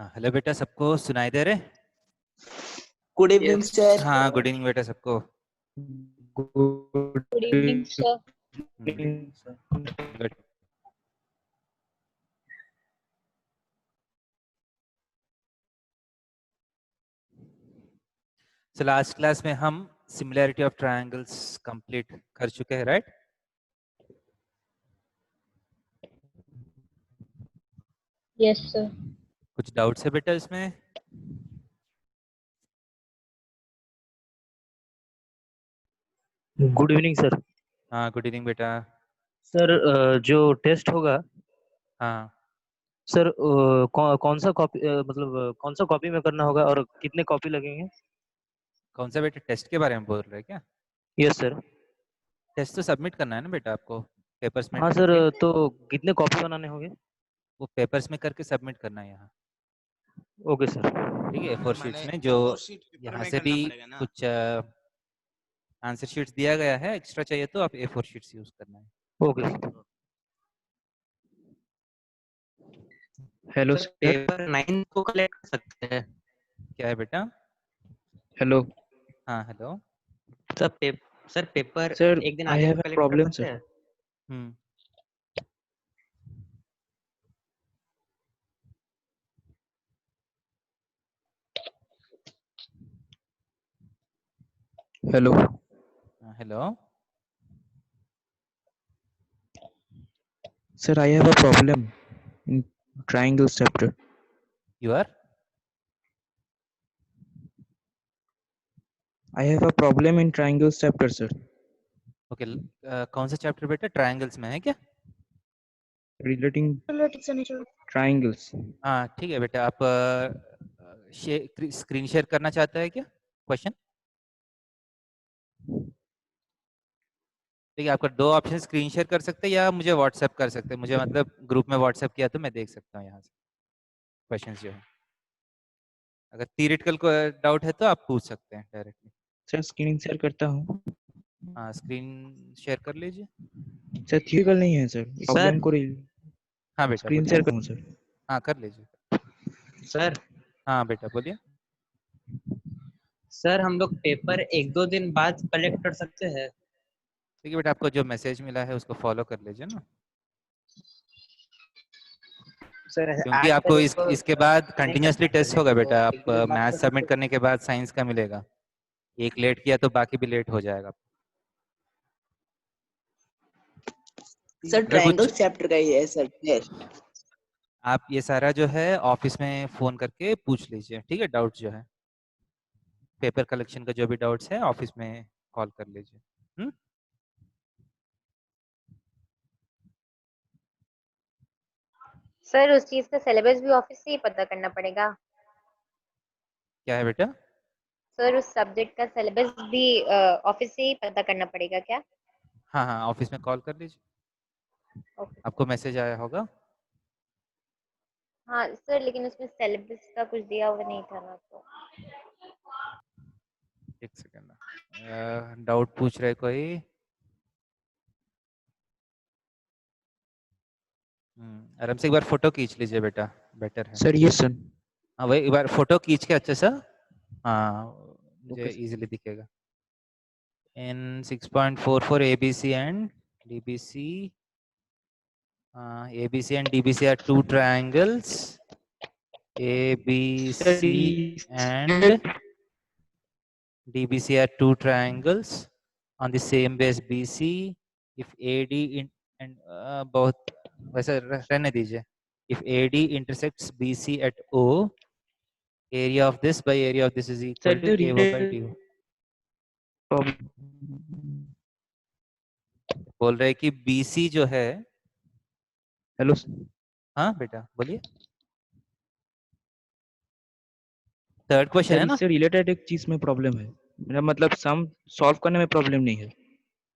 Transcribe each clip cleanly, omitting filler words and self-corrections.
हाँ, हेलो बेटा, सबको सुनाई दे रहे? Good evening sir. हाँ, गुड इवनिंग बेटा सबको। Good good evening sir. Evening sir. Good. So last class में हम सिमिलैरिटी ऑफ ट्रायंगल्स कंप्लीट कर चुके हैं, राइट? Yes sir. कुछ डाउट्स है बेटा इसमें? Good evening sir. हाँ, गुड इवनिंग बेटा। सर जो टेस्ट होगा हाँ, सर कौन सा कॉपी मतलब कौन सा कॉपी में करना होगा और कितने कॉपी लगेंगे? कौन सा बेटा टेस्ट के बारे में बोल रहे हैं क्या? Yes sir. टेस्ट तो सबमिट करना है ना बेटा आपको, पेपर्स में हाँ सर, करके। तो कितने कॉपी बनाने होंगे? वो पेपर्स में करके सबमिट करना है यहाँ, ओके सर। ठीक है? A4 शीट्स मैंने में जो A4 शीट पेपर यहाँ में से भी करना पड़ेगा ना। कुछ आंसर शीट्स दिया गया है, एक्स्ट्रा चाहिए तो आप A4 शीट्स यूज करना है। Okay sir. Hello sir sir. Paper 9 को कलेक्ट कर सकते हैं। क्या है बेटा? हेलो हाँ, हेलो। सर पेपर सर, एक दिन आई आगे हैव में अ कलेक्ट कर प्रॉब्लम सकते सर। हैं। हम्म। हेलो हाँ, hello. Sir, I have a problem in triangles chapter. You are? I have a problem in triangles chapter, sir. Okay, कौन सा चैप्टर बेटा? ट्रायंगल्स में है क्या? Relating triangles. हाँ, ठीक है बेटा। आप स्क्रीन शेयर करना चाहते हैं क्या क्वेश्चन? ठीक है, आपका दो ऑप्शन, स्क्रीन शेयर कर सकते हैं या मुझे व्हाट्सएप कर सकते हैं। मुझे मतलब ग्रुप में व्हाट्सएप किया तो मैं देख सकता हूँ यहाँ से क्वेश्चन जो है। अगर थियरिटिकल को डाउट है तो आप पूछ सकते हैं डायरेक्टली। सर, स्क्रीन शेयर करता हूँ। हाँ, स्क्रीन शेयर कर लीजिए। सर, थियरिटिकल नहीं है सर, प्रॉब्लम को हाँ बेटा स्क्रीन बोलिए। शेयर करूँ सर? हाँ, कर लीजिए। सर हाँ बेटा बोलिए। सर हम लोग पेपर 1-2 दिन बाद कलेक्ट कर सकते हैं। ठीक है बेटा, आपको जो मैसेज मिला है उसको फॉलो कर लीजिए ना, सर क्योंकि आज आपको कलेक्ट तो इसके बाद नहीं कंटिन्यूसली करना टेस्ट पड़ेगा, होगा तो बेटा। आप 1-2 दिन बाद मैथ कर सबमिट सकते करने के बाद साइंस का मिलेगा। एक लेट किया तो बाकी भी लेट हो जाएगा। सर, अगर ट्रायंगल कुछ चैप्टर का ही है सर टेस्ट। आप ये सारा जो है ऑफिस में फोन करके पूछ लीजिए, ठीक है? डाउट जो है पेपर कलेक्शन का, जो भी डाउट्स है ऑफिस में कॉल कर लीजिए। सर उस चीज का सिलेबस भी ऑफिस से ही पता करना पड़ेगा? क्या है बेटा? सर उस सब्जेक्ट का सिलेबस भी ऑफिस से ही पता करना पड़ेगा क्या? हाँ हाँ, ऑफिस में कॉल कर लीजिए, ओके। आपको मैसेज आया होगा। हाँ सर, लेकिन उसमें सिलेबस का कुछ दिया हुआ नहीं था ना, तो एक सेकेंड, डाउट पूछ रहे कोई? आराम से एक बार फोटो खींच लीजिए बेटा, बेटर है। सर, ये सर। हाँ वही, एक बार फोटो खींच के अच्छे सा, हाँ, मुझे ओके सर। इजीली दिखेगा। In 6.44 ABC and DBC, ABC and DBC are two triangles. ABC and DBC are two triangles on the same base BC. If AD and बहुत वैसे रहने दीजिए। If AD intersects BC at O, area of this by area of this is equal sir, to जो AO by related DO। Problem. बोल रहे हैं कि BC जो है, हेलो हाँ बेटा बोलिए। थर्ड क्वेश्चन सर, है ना? इससे रिलेटेड एक चीज में प्रॉब्लम है। मेरा मतलब सम सॉल्व करने में प्रॉब्लम नहीं है,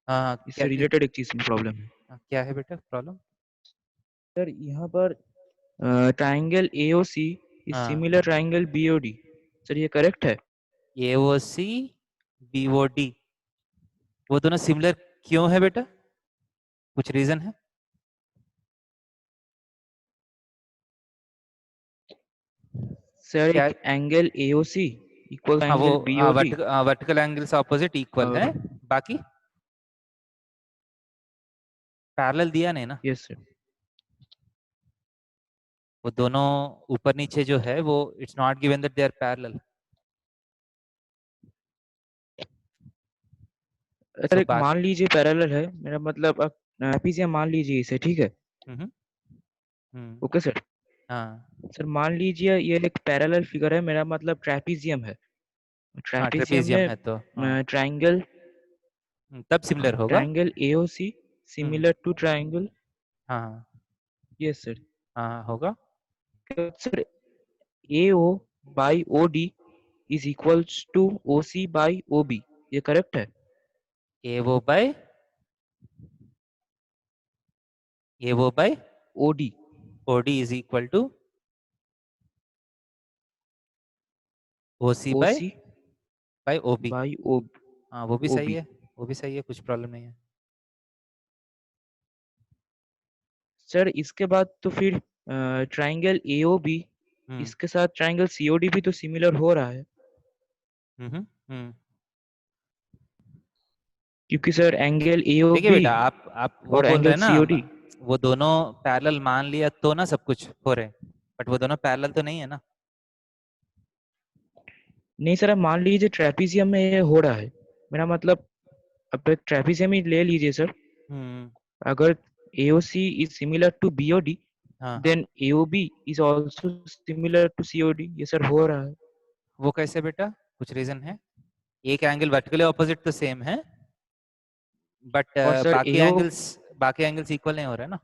हाँ, क्या इससे रिलेटेड एक चीज में प्रॉब्लम है। क्या है बेटा प्रॉब्लम? सर, यहाँ पर ट्राइंगल AOC इज हाँ, सिमिलर ट्राइंगल BOD। सर, ये करेक्ट है? AOC BOD वो दोनों सिमिलर क्यों है बेटा? कुछ रीजन है? सर क्या एक एंगल AOC इक्वल हाँ वो एंगल BOD। वर्टिकल एंगल से ऑपोजिट इक्वल है, और बाकी पैरेलल दिया नहीं ना, यस सर। वो दोनों ऊपर नीचे जो है वो it's not given that they are parallel. Sir so एक मान लीजिए पैरेलल है, मेरा मतलब आप ट्रेपीजियम मान लीजिए इसे, ठीक है? Okay sir. हाँ सर मान लीजिए ये एक पैरेलल फिगर है, मेरा मतलब ट्रेपीजियम है। हाँ ट्रेपीजियम ट्रेपेजियम है तो हाँ, में ट्रायंगल तब सिमिलर होगा। Triangle AOC similar to triangle. हाँ हाँ यस सर। हाँ होगा। Sir AO by OD is equals to OC by OB, ये करेक्ट है? A O by OD OD is equal to OC OC by OB. By हाँ वो भी सही OB। है, वो भी सही है, कुछ प्रॉब्लम नहीं है। सर इसके बाद तो फिर ट्रायंगल AOB इसके साथ ट्रायंगल COD भी तो सिमिलर हो रहा है, क्योंकि सर एंगल देखिए AOB बेटा, आप वो और बोल रहे एंगल हैं ना, COD। वो दोनों पैरेलल मान लिया तो ना सब कुछ हो रहे, बट वो दोनों पैरेलल तो नहीं है ना। नहीं सर, आप मान लीजिए ट्रेपीजियम में ये हो रहा है, मेरा मतलब अब ट्रेपीजियम ही ले लीजिए सर। अगर AOC is similar to BOD, हाँ then AOB is also similar to COD। ये सर हो रहा है। वो कैसे बेटा, कुछ रीजन है? एक एंगल वर्टिकली ऑपोजिट तो सेम है, बट और सर बाकी एंगल्स इक्वल नहीं हो रहे ना।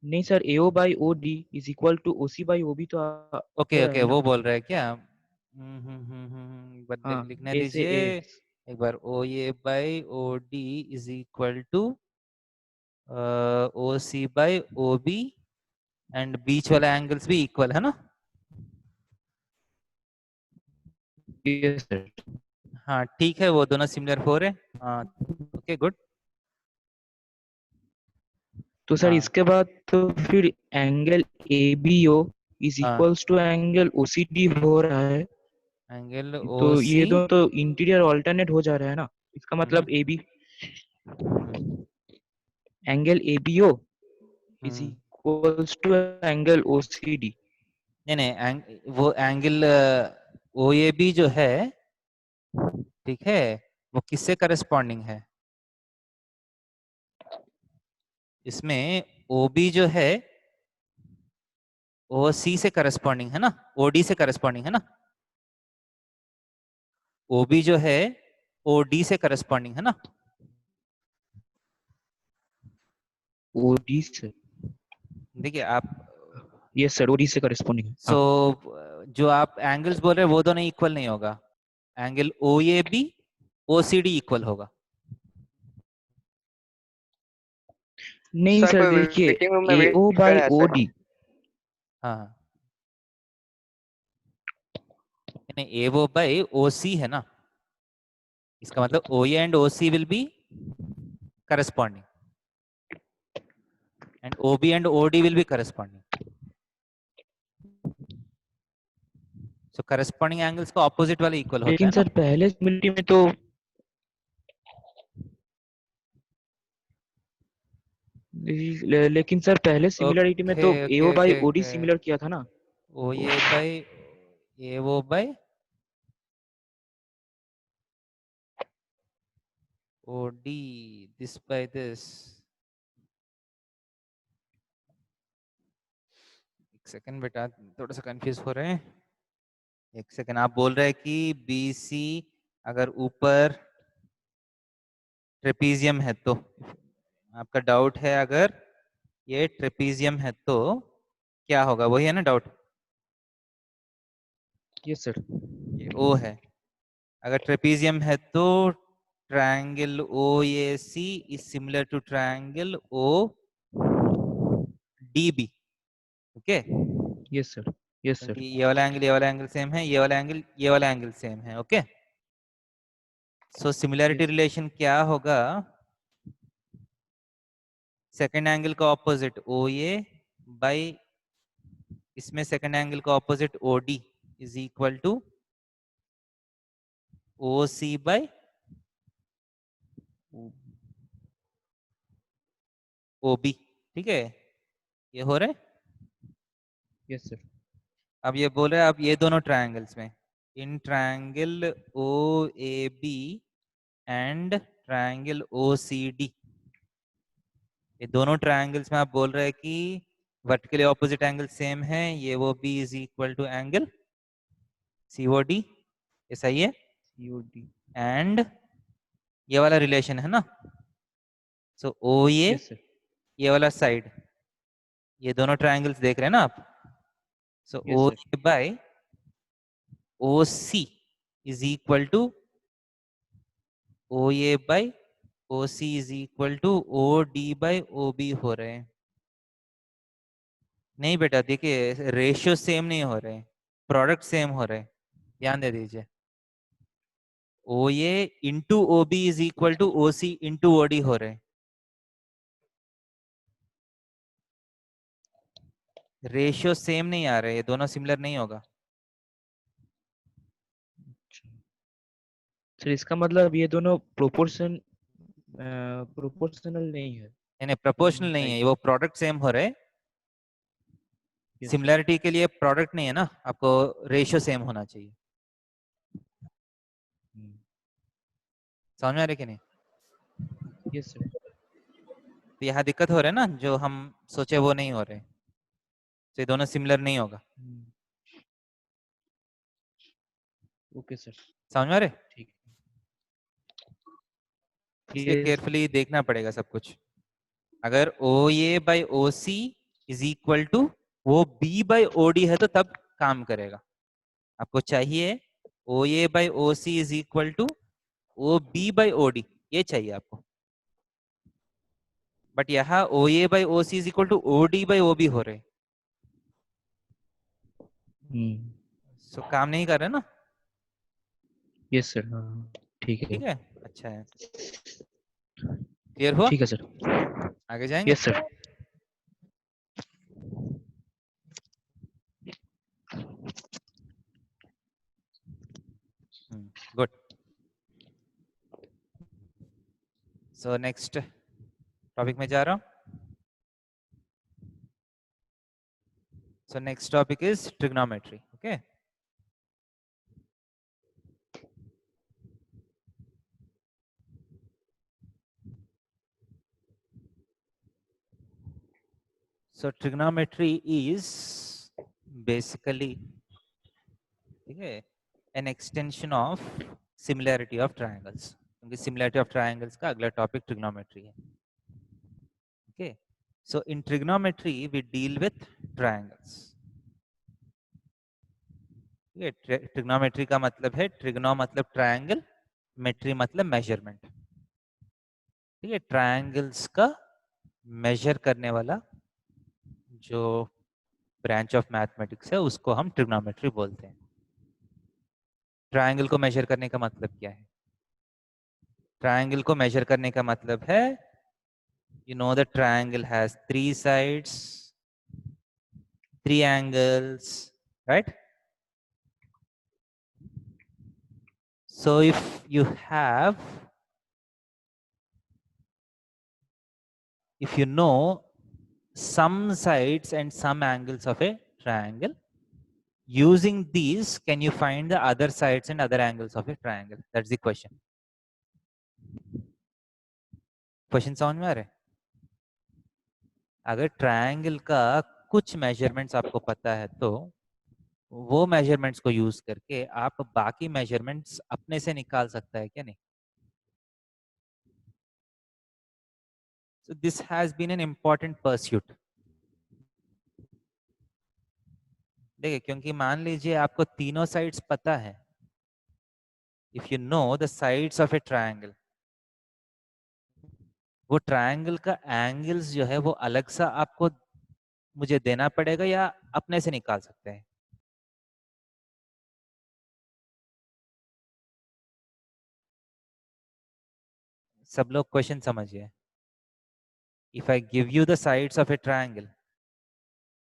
नहीं sir, AO by OD is equal to OC by OB तो ओके हो रहा ओके, है ना? वो बोल रहे हैं क्या? एक बार हाँ, लिखने A से दीजिए, A। एक बार O A by O D is equal to O C by O B, and बीच वाला एंगल्स भी इक्वल है ना। Yes sir. हाँ ठीक है, वो दोनों सिमिलर हो रहे। हाँ ओके गुड। तो सर हाँ इसके बाद तो फिर एंगल ABO is हाँ equals to एंगल OCD हो रहा है। एंगल ओ तो ये सी, दोनों तो इंटीरियर ऑल्टरनेट हो जा रहा है ना, इसका मतलब AB angle ABO is equals to angle OCD। नहीं नहीं, वो एंगल ओ ए बी जो है, ठीक है, वो किससे करस्पॉन्डिंग है? इसमें ओ बी जो है ओ सी से करस्पॉन्डिंग है ना, ओ डी से करस्पॉन्डिंग है ना। ओ बी जो है ओ डी से करस्पॉन्डिंग है ना। OD से, देखिए आप, यस सर, OD से करस्पॉन्डिंग है। सो हाँ। जो आप एंगल्स बोल रहे हैं वो दोनों इक्वल नहीं होगा। Angle O A B O C D equal होगा। नहीं सर, कोई देखिए वेटिंग रूम में AO वेट by कर रहा है सर। OD। हाँ नहीं, ए वो बाई ओ सी है ना, इसका मतलब O A and O C will be corresponding, and O B and O D will be corresponding. So corresponding angles का ऑपोजिट वाला इक्वल होता लेकिन है ना। सर पहले सिमिलरिटी में तो लेकिन सर पहले सिमिलरिटी में ओके तो okay AO by okay OD okay, similar किया था ना। O A by A O by O D, this by this. एक सेकंड बेटा, थोड़ा सा कंफ्यूज हो रहे हैं। एक सेकंड, आप बोल रहे हैं कि बी सी अगर ऊपर ट्रेपीजियम है तो, आपका डाउट है अगर ये ट्रेपीजियम है तो क्या होगा, वही है ना डाउट? Yes sir. ये ओ है, अगर ट्रेपीजियम है तो triangle O A C is similar to triangle O D B. Okay, yes sir. Yes sir. क्योंकि ये वाला एंगल सेम है, ये वाला एंगल सेम है। ओके, सो सिमिलैरिटी रिलेशन क्या होगा? सेकेंड एंगल का ऑपोजिट ओ ए बाई इसमें सेकंड एंगल का opposite OD is equal to OC by OB, ठीक है, ये हो रहा है। Yes sir. अब ये बोल रहे हैं अब ये दोनों ट्रायंगल्स में in triangle OAB and triangle OCD, ये दोनों ट्रायंगल्स में आप बोल रहे हैं कि वर्टिकली ऑपोजिट एंगल सेम है, ये वो B is equal to angle COD, ये सही है। COD। एंड ये वाला रिलेशन है ना, सो OA यस सर। ये वाला साइड, ये दोनों ट्रायंगल्स देख रहे हैं ना आप, so Yes, sir. OA by OC is equal to OA by OC is equal to OD by OB हो रहे हैं। नहीं बेटा देखिए रेशियो सेम नहीं हो रहे, प्रोडक्ट सेम हो रहे, ध्यान दे दीजिए। OA into OB is equal to OC into OD हो रहे, रेशियो सेम नहीं आ रहे, ये दोनों सिमिलर नहीं होगा। सर इसका मतलब ये दोनों प्रोपोर्शनल नहीं है। नहीं प्रोपोर्शनल नहीं है, वो प्रोडक्ट सेम हो रहे। Yes, sir. सिमिलरिटी के लिए प्रोडक्ट नहीं है ना, आपको रेशियो सेम होना चाहिए। समझ में आ रही कि नहीं? Yes sir. तो यहाँ दिक्कत हो रहा है ना, जो हम सोचे वो नहीं हो रहे, तो ये दोनों सिमिलर नहीं होगा। Okay sir. समझ में आ रहे? ठीक इसलिए Yes. केयरफुली देखना पड़ेगा सब कुछ। अगर OA by OC is equal to वो B बाई OD है तो तब काम करेगा। आपको चाहिए OA by OC is equal to OB by OD, ये चाहिए आपको। बट यहाँ OA by OC is equal to OD by OB हो रहे, सो काम नहीं कर रहे ना। Yes sir. हाँ ठीक है। ठीक है, अच्छा है, क्लियर हुआ? ठीक है सर। आगे जाएंगे। Yes sir. Good. So next topic में जा रहा हूँ। So next topic is trigonometry. Okay. So trigonometry is basically okay, an extension of similarity of triangles. क्योंकि similarity of triangles का अगला topic trigonometry है. Okay. So in trigonometry we deal with triangles. ठीक है, ट्रिग्नोमेट्री का मतलब है, trigno मतलब ट्रायंगल, मेट्री मतलब मेजरमेंट। ठीक है, ट्रायंगल्स का मेजर करने वाला जो ब्रांच ऑफ मैथमेटिक्स है उसको हम ट्रिग्नोमेट्री बोलते हैं। ट्रायंगल को मेजर करने का मतलब क्या है? ट्रायंगल को मेजर करने का मतलब है, you know the triangle has 3 sides, 3 angles, right? So if you have, if you know some sides and some angles of a triangle, using these can you find the other sides and other angles of a triangle? That's the question. Question समझ में आ रहा है? अगर triangle का कुछ measurements आपको पता है तो वो मेजरमेंट्स को यूज करके आप बाकी मेजरमेंट्स अपने से निकाल सकता है क्या नहीं? So this has been an important pursuit. देखिए क्योंकि मान लीजिए आपको तीनों साइड्स पता है, if you know the sides of A triangle, वो ट्रायंगल का एंगल्स जो है वो अलग सा आपको मुझे देना पड़ेगा या अपने से निकाल सकते हैं? सब लोग क्वेश्चन समझिए। If I give you the sides of A triangle,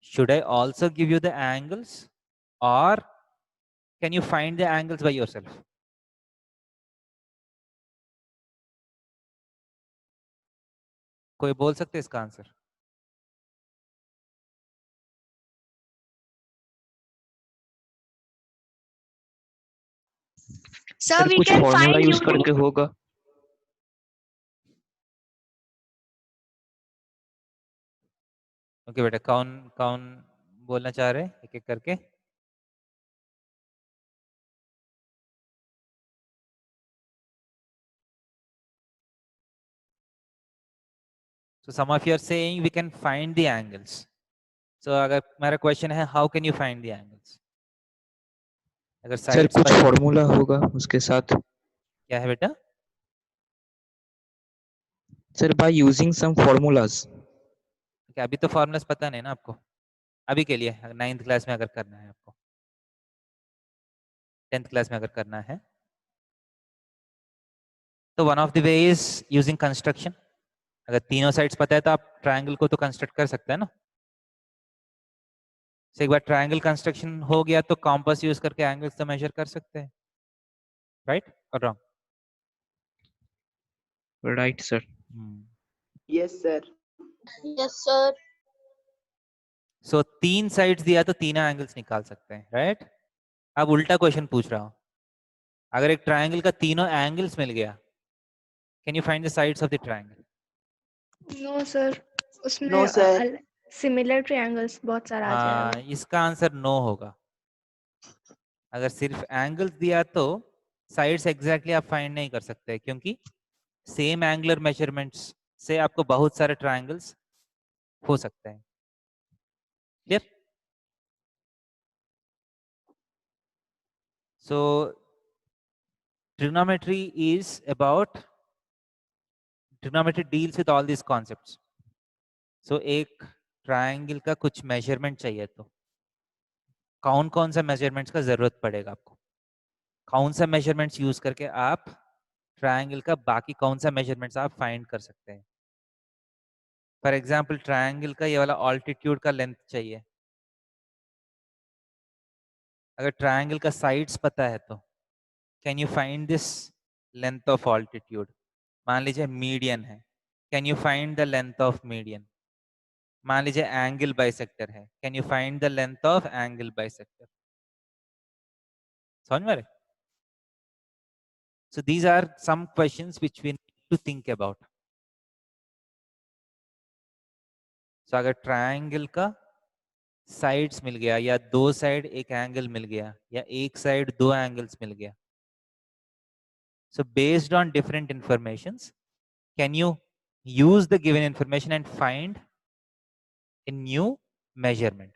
should I also give you the angles, or can you find the angles by yourself? कोई बोल सकते हैं इसका आंसर? Sir, सर we कुछ can formula find use using करके होगा। Okay बेटा, कौन कौन बोलना चाह रहे हैं एक एक करके? So some of you are saying we can find the angles. So अगर मेरा क्वेश्चन है how can you find the angles? अगर सर sides कुछ पर फॉर्मूला होगा उसके साथ। क्या है बेटा? Sir by using some formulas. Okay, अभी तो फॉर्मूलाज पता नहीं ना आपको, अभी के लिए 9th क्लास में अगर करना है आपको, 10th क्लास में अगर करना है तो one of the way is using construction. अगर तीनों साइड्स पता है तो आप ट्रायंगल को तो कंस्ट्रक्ट कर सकते हैं ना। एक बार ट्रायंगल कंस्ट्रक्शन हो गया तो कॉम्पास यूज करके एंगल्स तो मेजर कर सकते हैं, राइट और wrong? Right sir. Yes sir. yes sir सो तीन साइड्स दिया तो तीनों एंगल्स निकाल सकते हैं, राइट? अब उल्टा क्वेश्चन पूछ रहा हूं, अगर एक ट्रायंगल का तीनों एंगल्स मिल गया, can you find the sides of the triangle? No sir, उसमें नो सर। सिमिलर ट्रायंगल्स बहुत सारा आ हाँ, जाएगा। इसका आंसर नो होगा। अगर सिर्फ एंगल्स दिया तो साइड्स एग्जैक्टली आप फाइंड नहीं कर सकते, क्योंकि सेम एंगुलर मेजरमेंट्स से आपको बहुत सारे ट्रायंगल्स हो सकते हैं। Clear? So trigonometry is about, trigonometry deals with all these concepts. So एक ट्रायंगल का कुछ मेजरमेंट चाहिए तो कौन कौन सा मेजरमेंट्स का जरूरत पड़ेगा आपको, कौन सा मेजरमेंट्स यूज करके आप ट्रायंगल का बाकी कौन सा मेजरमेंट्स आप फाइंड कर सकते हैं। फॉर एग्जांपल ट्रायंगल का ये वाला ऑल्टीट्यूड का लेंथ चाहिए, अगर ट्रायंगल का साइड्स पता है तो can you find this length of altitude? मान लीजिए मीडियन है, can you find the length of median? मान लीजिए एंगल बाइसेक्टर है, can you find the length of angle bisector? समझ में? So these are some questions which we need to think about. So अगर triangle का sides मिल गया, या दो साइड एक एंगल मिल गया, या एक साइड दो एंगल्स मिल गया, so based on different informations, can you use the given information and find a new measurement?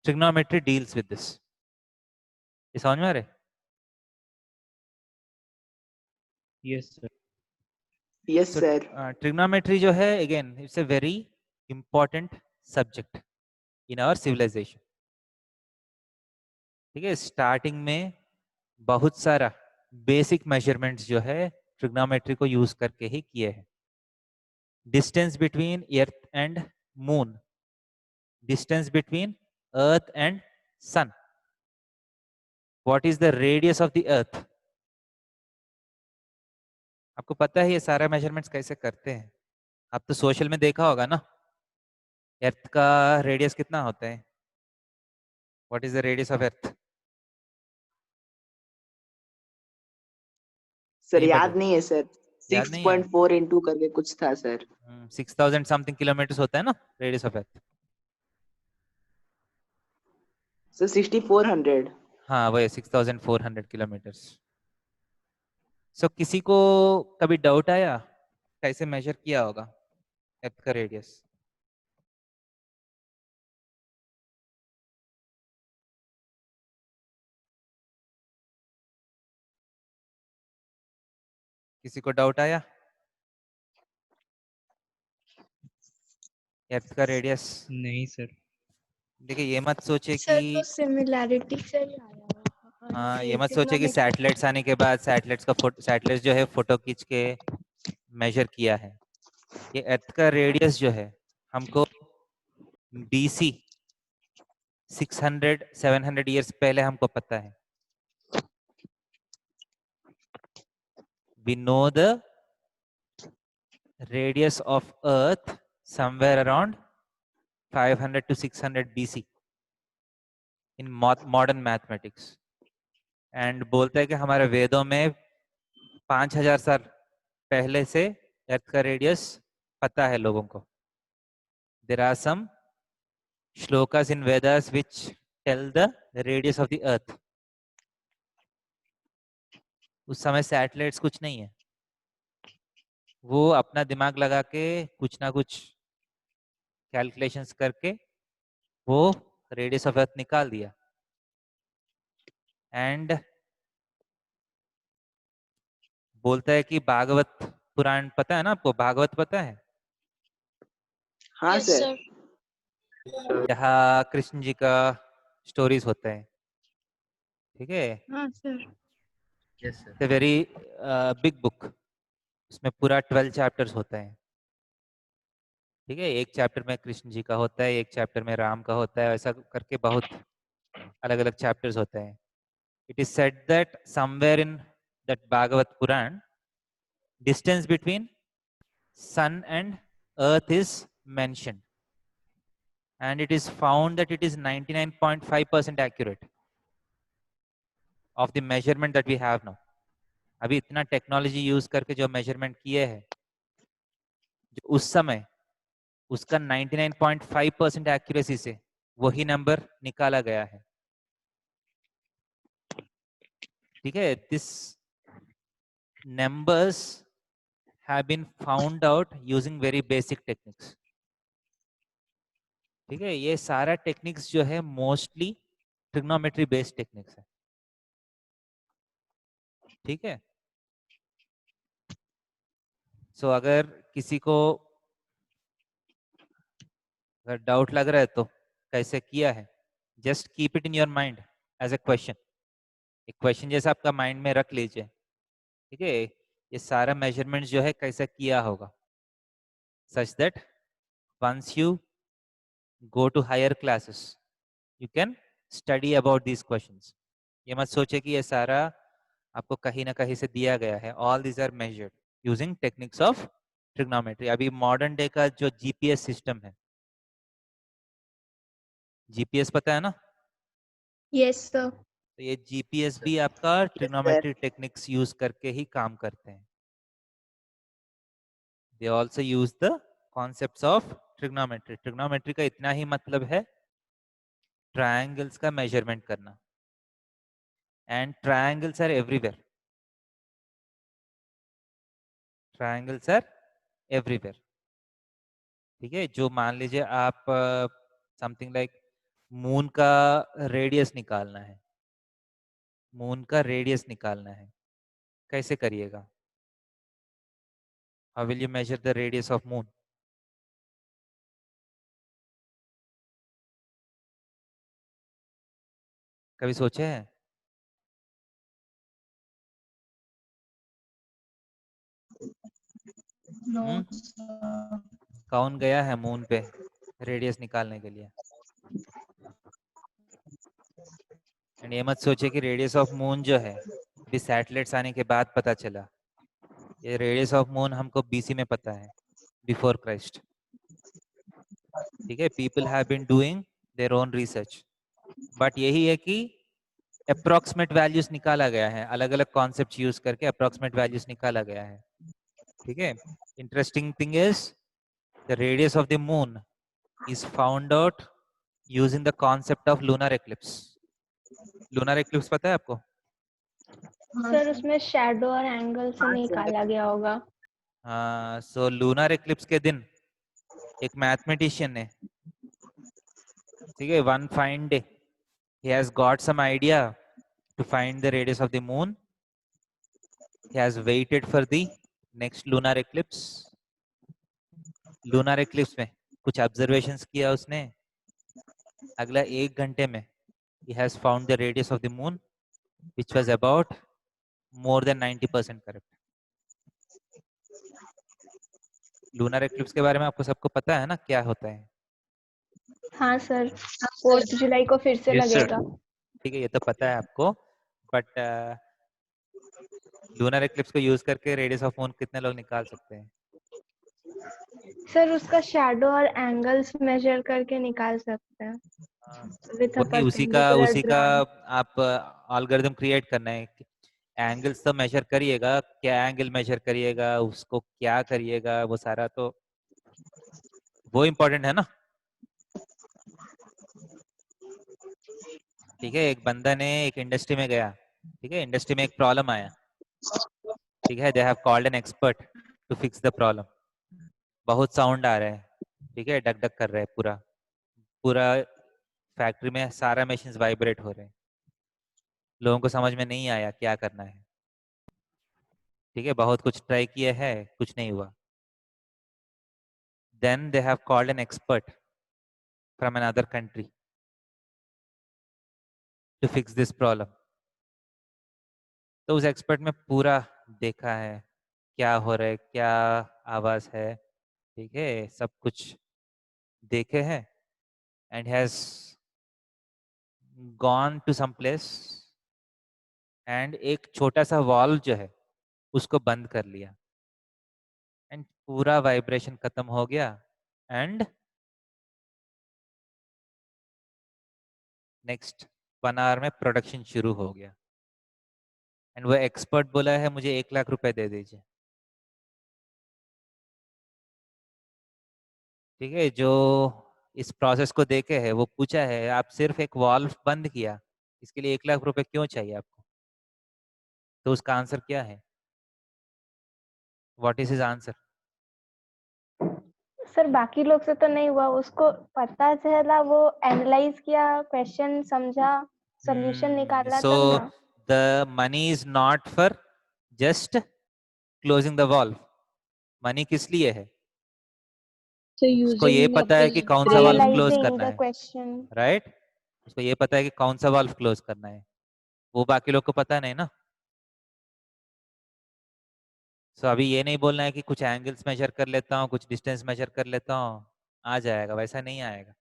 Trigonometry deals with this. ये समझ में आ रहा है? Yes sir. Yes So, sir. trigonometry जो है again it's a very important subject in our civilization. ठीक है, starting में बहुत सारा बेसिक मेजरमेंट्स जो है ट्रिग्नोमेट्री को यूज करके ही किए हैं। Distance between earth and moon, distance between earth and sun, what is the radius of the earth. आपको पता है ये सारा मेजरमेंट्स कैसे करते हैं? आप तो सोशल में देखा होगा ना, अर्थ का रेडियस कितना होता है? What is the radius of earth? Sir नहीं याद पता? नहीं है सर। याद नहीं है? 6.4 इंटू करके कुछ था सर। 6000 समथिंग किलोमीटर होता है ना रेडियस ऑफ अर्थ। सर 6400। हाँ वही 6400 किलोमीटर्स। सो किसी को कभी डाउट आया कैसे मेजर किया होगा अर्थ का रेडियस? किसी को डाउट आया अर्थ का रेडियस? नहीं सर। देखिए ये मत सोचे सर कि तो सिमिलैरिटी से ही आया होगा। हाँ, ये ये मत सोचे कि trigonometry- सैटेलाइट्स आने के बाद सैटेलाइट्स जो है फोटो खींच के मेजर किया है। ये अर्थ का रेडियस जो है हमको डीसी 600-700 years पहले हमको पता है. We know the radius of Earth somewhere around 500 to 600 BC in modern mathematics. And बोलता है कि हमारे वेदों में 5000 साल पहले से अर्थ का रेडियस पता है लोगों को. There are some shlokas in Vedas which tell the radius of the earth. उस समय सैटेलाइट्स कुछ नहीं है, वो अपना दिमाग लगा के कुछ ना कुछ कैलकुलेशंस करके वो रेडियस ऑफ अर्थ निकाल दिया. एंड बोलता है कि भागवत पुराण पता है ना आपको? भागवत पता है? हाँ Yes, सर. sir. जहाँ कृष्ण जी का स्टोरीज होता है. ठीक है, हाँ sir. Yes sir. It's a very big book. उसमें पूरा 12 चैप्टर्स होता है. ठीक है, एक चैप्टर में कृष्ण जी का होता है, एक चैप्टर में राम का होता है, ऐसा करके बहुत अलग अलग चैप्टर्स होते हैं. It is said that somewhere in that Bhagavata Purana distance between sun and earth is mentioned, and it is found that it is 99.5% accurate of the measurement that we have now. अभी इतना टेक्नोलॉजी यूज करके जो measurement किए हैं, जो उस समय उसका 99.5% एक्यूरेसी से वही नंबर निकाला गया है. ठीक है, this numbers have been found out using very basic techniques. ठीक है, ये सारा टेक्निक्स जो है मोस्टली ट्रिग्नोमेट्री बेस्ड टेक्निक्स है. ठीक है, सो अगर किसी को अगर डाउट लग रहा है तो कैसे किया है, just keep it in your mind as a question. एक क्वेश्चन जैसा आपका माइंड में रख लीजिए. ठीक है, ये सारा मेजरमेंट जो है कैसा किया होगा, such that once you go to higher classes you can study about these questions. ये मत सोचे कि ये सारा आपको कहीं ना कहीं से दिया गया है. all these are measured using techniques of trigonometry. अभी मॉडर्न डे का जो जीपीएस सिस्टम है, जीपीएस पता है ना? Yes sir. तो ये जीपीएस भी आपका ट्रिग्नोमेट्री टेक्निक्स यूज करके ही काम करते हैं. They also use the concepts of trigonometry. Trigonometry का इतना ही मतलब है ट्रायंगल्स का मेजरमेंट करना. And triangles are everywhere. Triangles are everywhere. ठीक है, जो मान लीजिए आप समथिंग लाइक मून का रेडियस निकालना है, मून का रेडियस निकालना है, कैसे करिएगा? How will you measure the radius of moon? कभी सोचे हैं? No, हम्म? sir. कौन गया है मून पे रेडियस निकालने के लिए? एंड ये मत सोचे कि रेडियस ऑफ मून जो है अभी सैटेलाइट्स आने के बाद पता चला. ये रेडियस ऑफ मून हमको बीसी में पता है, बिफोर क्राइस्ट. ठीक है, people have been doing their own research, but यही है कि अप्रोक्सीमेट वैल्यूज निकाला गया है, अलग अलग कॉन्सेप्ट यूज करके अप्रोक्सीमेट वैल्यूज निकाला गया है. ठीक है, interesting thing is the radius of the moon is found out using the concept of lunar eclipse. Lunar eclipse पता है आपको? सर उसमें शैडो और एंगल से निकाला गया होगा. हाँ, सो लूनर एक्लिप्स के दिन एक मैथमेटिशियन ने, ठीक है, one fine day he has got some idea to find the radius of the moon. He has waited for the next lunar eclipse. lunar eclipse में कुछ observations किया उसने. अगला 1 घंटे में he has found the radius of the moon which was about more than 90% correct. lunar eclipse के बारे में आपको सबको पता है ना क्या होता है? हाँ सर, 4 जुलाई को फिर से यस सर। लगेगा। ठीक है, ये तो पता है आपको, बट लूनर एक्लिप्स को यूज करके रेडियस ऑफ मून कितने लोग निकाल सकते हैं? सर उसका शैडो और एंगल्स मेजर करके निकाल सकते हैं विथ अ वही उसी परपेंडिकुलर का ड्रॉइंग। आप एल्गोरिथम क्रिएट करना है। एंगल्स तो मेजर करिएगा, क्या एंगल मेजर करिएगा, उसको क्या करिएगा, वो सारा तो वो इम्पोर्टेंट है ना। ठीक है, एक बंदा ने एक इंडस्ट्री में गया, ठीक है, इंडस्ट्री में एक प्रॉब्लम आया, ठीक है, they have called an expert to fix the problem. बहुत साउंड आ रहा है, ठीक है, डक डक कर रहा है, पूरा पूरा फैक्ट्री में सारा मशीन्स वाइब्रेट हो रहे हैं। लोगों को समझ में नहीं आया क्या करना है, ठीक है, बहुत कुछ ट्राई किया है, कुछ नहीं हुआ। Then they have called an expert from another country to fix this problem. तो उस एक्सपर्ट में पूरा देखा है क्या हो रहा है, क्या आवाज है, ठीक है, सब कुछ देखे हैं, and has gone to some place and एक छोटा सा वॉल्व जो है उसको बंद कर लिया, एंड पूरा वाइब्रेशन खत्म हो गया, एंड नेक्स्ट 1 आवर में प्रोडक्शन शुरू हो गया। एंड वो एक्सपर्ट बोला है मुझे 1 लाख रुपए दे दीजिए। ठीक है, जो इस प्रोसेस को देखे है वो पूछा है आप सिर्फ एक वाल्व बंद किया, इसके लिए 1 लाख रुपए क्यों चाहिए आपको? तो उसका आंसर क्या है? What is his answer? Sir बाकी लोग से तो नहीं हुआ, उसको पता चला, वो एनालाइज किया, क्वेश्चन समझा, सॉल्यूशन निकाला सो तब ना। The money is not for just closing the valve. Money किस लिए है? So उसको ये using of पता है कि his कौन सा वाल्व brain. क्लोज एनालाइजिंग करना द है, क्वेश्चन। राइट? उसको ये पता है कि कौन सा वाल्व क्लोज करना है, वो बाकी लोग को पता नहीं ना। सो अभी ये नहीं बोलना है कि कुछ एंगल्स मेजर कर लेता हूँ, कुछ डिस्टेंस मेजर कर लेता हूँ, आ जाएगा, वैसा नहीं आएगा।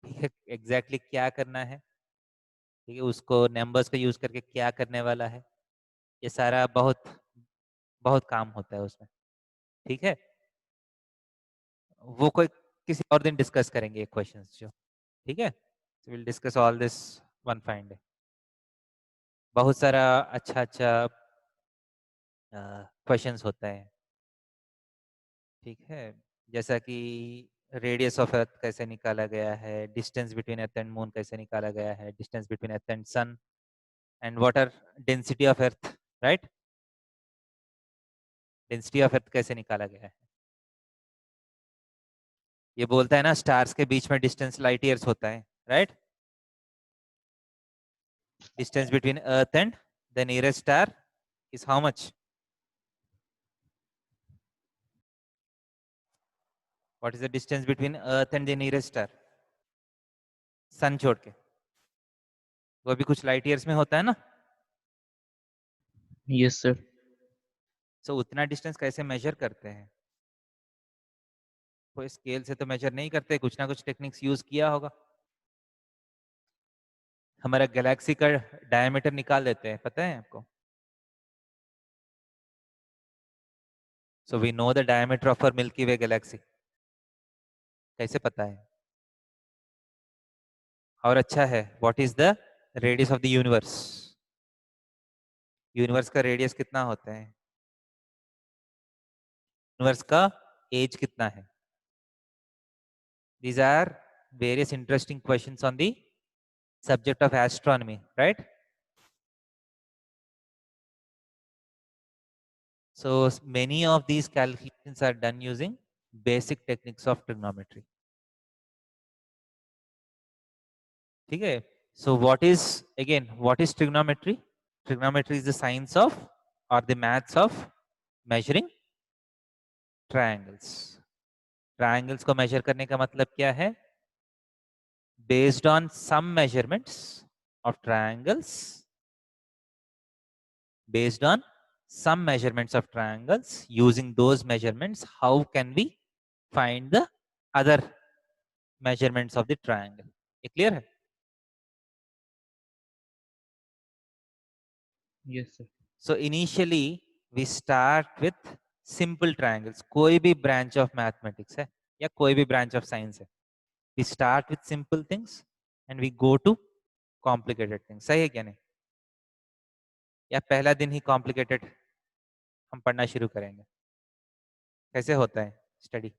ठीक है, एग्जैक्टली क्या करना है, ठीक है, उसको नंबर्स का यूज करके क्या करने वाला है, ये सारा बहुत बहुत काम होता है उसमें। ठीक है, वो कोई किसी और दिन डिस्कस करेंगे क्वेश्चंस जो, ठीक है, will discuss all this one fine day. बहुत सारा अच्छा अच्छा क्वेश्चंस होता है, ठीक है, जैसा कि रेडियस ऑफ अर्थ कैसे निकाला गया है, distance between earth and moon कैसे निकाला गया है, distance between earth and sun, and what are density of earth, right? Density of earth कैसे निकाला गया है? ये बोलता है ना स्टार्स के बीच में डिस्टेंस लाइट ईयर्स होता है, right? Distance between earth and the nearest star is how much? What is the distance between earth and the nearest star? Sun छोड़ के, वो भी कुछ लाइट ईयर्स में होता है ना। Yes sir. सो उतना डिस्टेंस कैसे मेजर करते हैं? कोई स्केल से तो मेजर नहीं करते, कुछ ना कुछ टेक्निक्स यूज किया होगा। हमारा गैलेक्सी का डायमीटर निकाल देते हैं, पता है आपको? So we know the diameter of our Milky Way galaxy. कैसे पता है? और अच्छा है, what is the radius of the universe? Universe का रेडियस कितना होता है? यूनिवर्स का एज कितना है? These are various interesting questions on the subject of astronomy, right? So many of these calculations are done using basic techniques of trigonometry. ठीक है, so what is, again, what is trigonometry? Trigonometry is the science of or the maths of measuring triangles. Triangles को measure करने का मतलब क्या है? Based on some measurements of triangles, based on some measurements of triangles, using those measurements, how can we find the other measurements of the triangle. ये clear है? Yes, sir. So initially we start with simple triangles. कोई भी branch of mathematics है या कोई भी branch of science है. We start with simple things and we go to complicated things. सही है क्या नहीं? या पहला दिन ही complicated हम पढ़ना शुरू करेंगे? कैसे होता है study?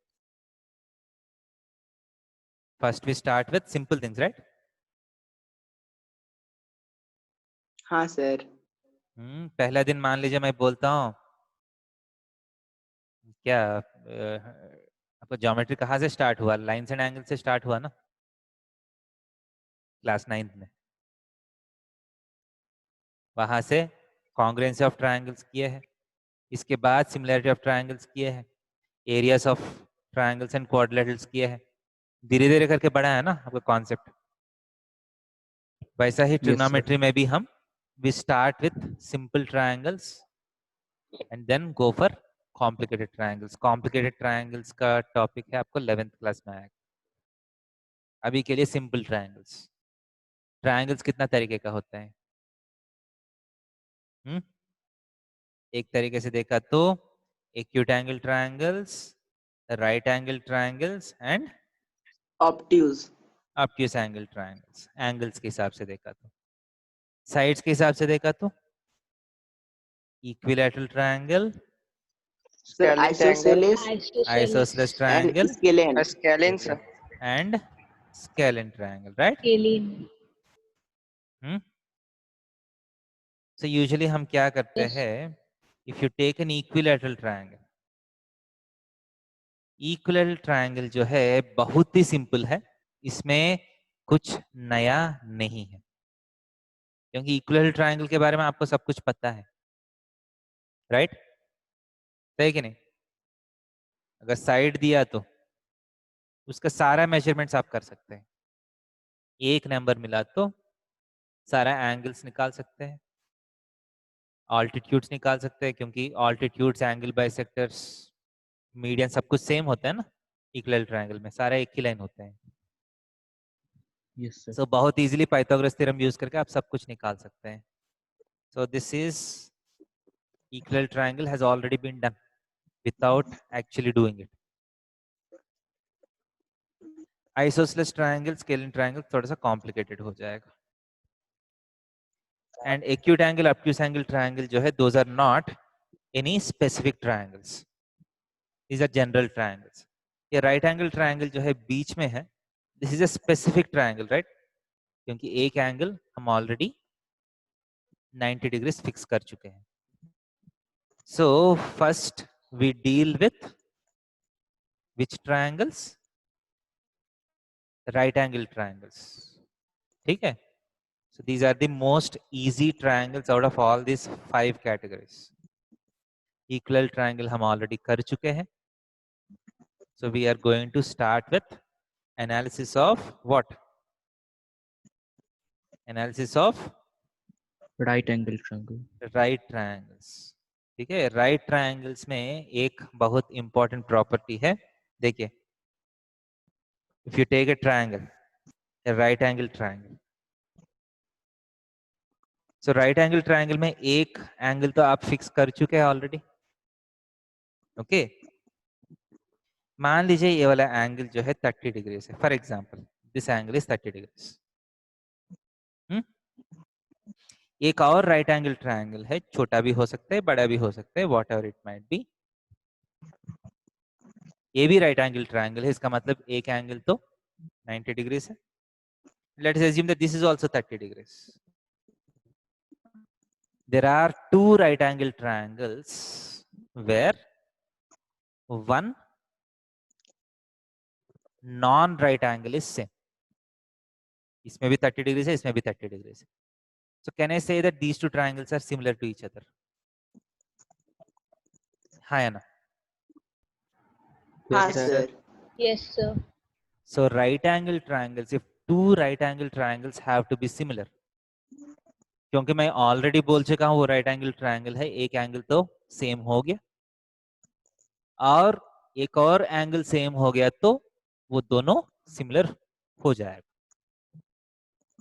First we start with simple things, right? हाँ सर। पहला दिन मान लीजिए मैं बोलता हूँ क्या आपको ज्योमेट्री कहाँ से स्टार्ट हुआ? लाइन्स एंड एंगल से स्टार्ट हुआ ना क्लास 9th में। वहां से कॉन्ग्रुएंसी ऑफ ट्रायंगल्स किए हैं, इसके बाद सिमिलरिटी ऑफ ट्रायंगल्स किए हैं, areas of triangles and quadrilaterals किए हैं। धीरे धीरे करके बढ़ा है ना आपका कॉन्सेप्ट। वैसा ही ट्रिग्नोमेट्री में भी हम we start with simple triangles and then go for complicated triangles. Complicated triangles का टॉपिक है आपको 11th क्लास में आएगा। अभी के लिए simple triangles. Triangles कितना तरीके का होता है? एक तरीके से देखा तो acute angle triangles, right angle triangles and obtuse angle triangles. Angles के हिसाब से देखा तो, साइड्स के हिसाब से देखा तो equilateral triangle, isosceles triangle, and scalene triangle, right? So usually हम क्या करते हैं? If you take an equilateral triangle जो है बहुत ही सिंपल है, इसमें कुछ नया नहीं है, क्योंकि इक्विलैटरल ट्रायंगल के बारे में आपको सब कुछ पता है, राइट? सही कि नहीं? अगर साइड दिया तो उसका सारा मेजरमेंट्स आप कर सकते हैं। एक नंबर मिला तो सारा एंगल्स निकाल सकते हैं, ऑल्टीट्यूड्स निकाल सकते हैं, क्योंकि ऑल्टीट्यूड्स, एंगल बाइसेक्टर्स, मीडियन सब कुछ सेम होता है ना इक्विलैटरल ट्रायंगल में, सारा एक ही लाइन होते हैं। Yes, sir. So बहुत इजीली पाइथागोरस थ्योरम यूज करके आप सब कुछ निकाल सकते हैं। So this is equilateral triangle has already been done without actually doing it. Isosceles triangle, scalene triangle थोड़ा सा complicated हो जाएगा। And acute angle, obtuse angle triangle जो है, those are not any specific triangles. These are general triangles. ये right angle triangle जो है बीच में है, this is a specific triangle, right? क्योंकि एक एंगल हम ऑलरेडी 90 डिग्री फिक्स कर चुके हैं। So first we deal with which triangles? Right angle triangles. ठीक है? So these are the most easy triangles out of all these 5 categories. Equilateral triangle हम already कर चुके हैं। So we are going to start with analysis of what? Analysis of Right angle triangle. right triangles. ठीक है? Right triangles में एक बहुत important property है, देखिए, if you take a triangle, a right angle triangle, so right angle triangle में एक angle तो आप फिक्स कर चुके हैं ऑलरेडी, ओके? मान लीजिए ये वाला एंगल जो है 30 डिग्री है, for example this angle is 30 degree. एक और राइट एंगल ट्रायंगल है, छोटा भी हो सकता है, बड़ा भी हो सकता है, what ever it might be. ये भी राइट एंगल ट्रायंगल है, इसका मतलब एक एंगल तो 90 डिग्री है। Let's assume that this is also 30 degree. There are 2 right angle triangles where one non right angle is same. इसमें भी 30 डिग्री है, इसमें भी 30 डिग्री है। So can I say that these 2 triangles are similar to each other? हाँ या ना? हाँ sir. Yes, sir. So right angle triangles, if 2 right angle triangles have to be similar, क्योंकि मैं ऑलरेडी बोल चुका हूँ वो राइट एंगल ट्रायंगल है, एक एंगल तो सेम हो गया, और एक और एंगल सेम हो गया तो वो दोनों सिमिलर हो जाएगा।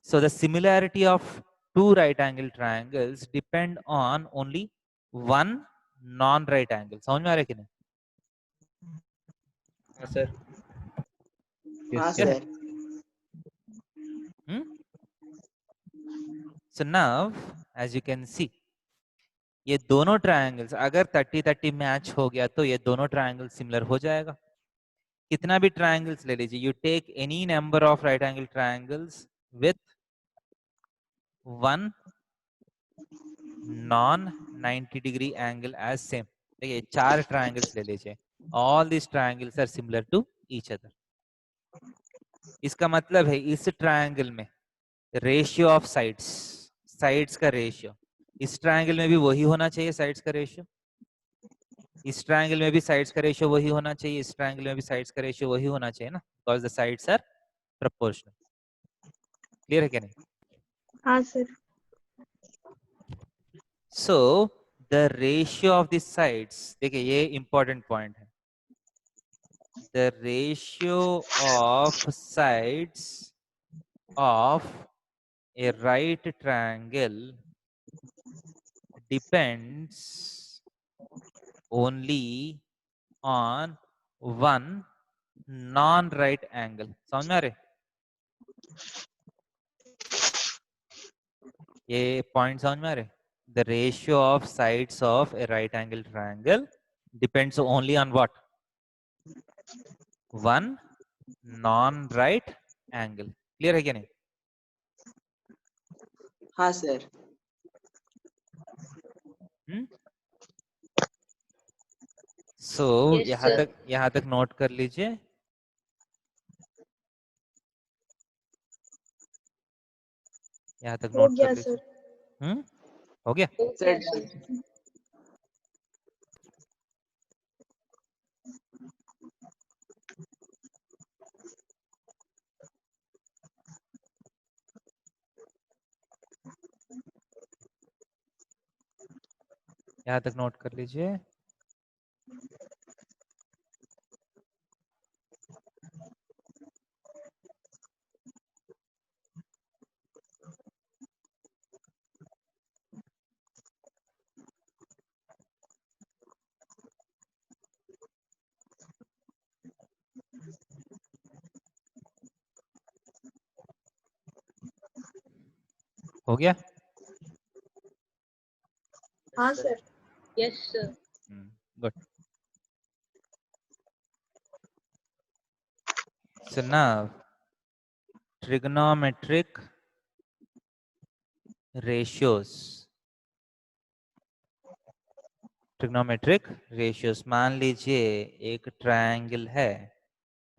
So the similarity of two right angle triangles depend on only one non right angle. समझ में आ रहा है कि नहीं? हाँ सर। हाँ Clear है? Sir. So now as you can see, ये दोनों ट्रायंगल्स अगर 30-30 मैच हो गया तो ये दोनों ट्रायंगल सिमिलर हो जाएगा। कितना भी ट्रायंगल्स ले लीजिए, you take any number of right angle triangles with one non 90 degree angle as same. देखिए 4 ट्रायंगल्स ले लीजिए, all this triangles are similar to each other. इसका मतलब है इस ट्रायंगल में रेशियो ऑफ साइड्स, साइड्स का रेशियो इस ट्रायंगल में भी वही होना चाहिए, साइड्स का रेशियो इस ट्रायंगल में भी साइड्स का रेशियो वही होना चाहिए, इस ट्रायंगल में भी साइड्स का रेशियो वही होना चाहिए ना, because the sides are proportional. Clear है क्या नहीं? हाँ sir. So the ratio of the sides, देखिए ये इंपॉर्टेंट पॉइंट है, the ratio of sides of a right triangle depends only on one non-right angle। समझ में आ रहे? ये पॉइंट समझ में आ रहे? The ratio of sides of a right angle triangle depends only on what? One non-right angle। Clear है क्या नहीं? हाँ सर। सो Yes, sir. यहाँ तक नोट कर लीजिए। यहाँ तक हो नोट गया कर लीजिए। सर। हो गया? हो गया सर। यहाँ तक नोट कर लीजिए। हो गया? हाँ sir. Yes sir. Good. So now trigonometric ratios, trigonometric ratios. मान लीजिए एक ट्रायंगल है,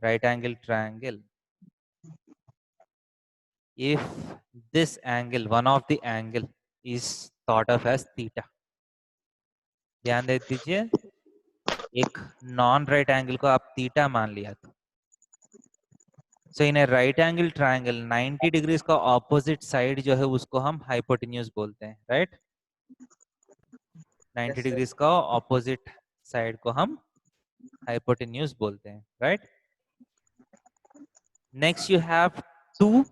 right angle triangle, if this angle, one of the angle is thought of as theta। ध्यान दे दीजिए, एक नॉन राइट एंगल को आप थीटा मान लिया तो so in a right angle triangle 90 degrees का ऑपोजिट साइड जो है उसको हम हाइपोटेन्यूज बोलते हैं, राइट? 90 डिग्रीज का ऑपोजिट साइड को हम हाइपोटेन्यूज बोलते हैं, right? Next you have two